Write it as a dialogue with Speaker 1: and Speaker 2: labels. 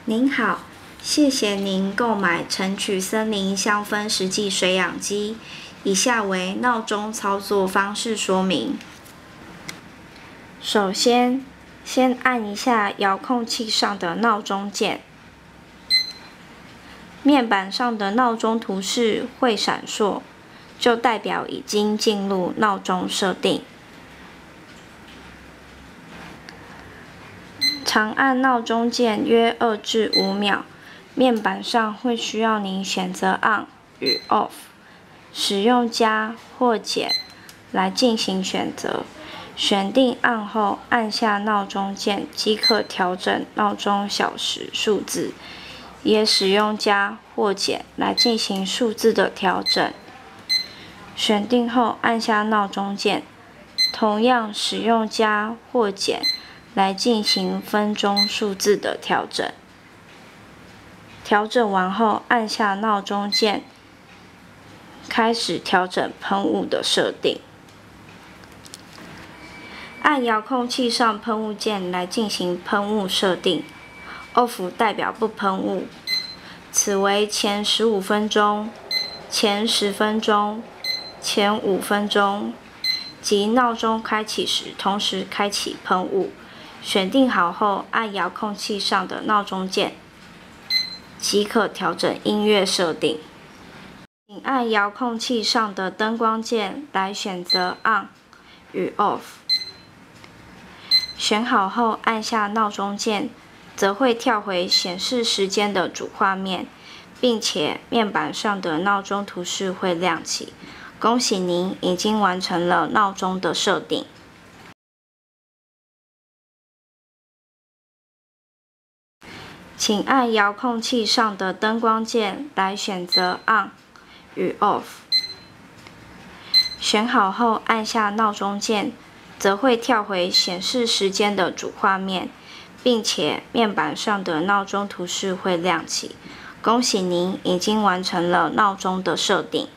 Speaker 1: 您好，谢谢您购买晨曲森林香氛实际水养机。以下为闹钟操作方式说明。首先按一下遥控器上的闹钟键，面板上的闹钟图示会闪烁，就代表已经进入闹钟设定。长按闹钟键约2至5秒，面板上会需要您选择 On 与 Off， 使用加或减来进行选择。选定 On 后，按下闹钟键即可调整闹钟小时数字，也使用加或减来进行数字的调整。选定后，按下闹钟键，同样使用加或减来进行分钟数字的调整。调整完后，按下闹钟键，开始调整喷雾的设定。按遥控器上喷雾键来进行喷雾设定。Off 代表不喷雾，此为前15分钟、前10分钟、前5分钟及闹钟开启时同时开启喷雾。选定好后，按遥控器上的闹钟键，即可调整音乐设定。请按遥控器上的灯光键来选择 On 与 Off。选好后，按下闹钟键，则会跳回显示时间的主画面，并且面板上的闹钟图示会亮起。恭喜您已经完成了闹钟的设定。请按遥控器上的灯光键来选择 On 与 Off。选好后，按下闹钟键，则会跳回显示时间的主画面，并且面板上的闹钟图示会亮起。恭喜您已经完成了闹钟的设定。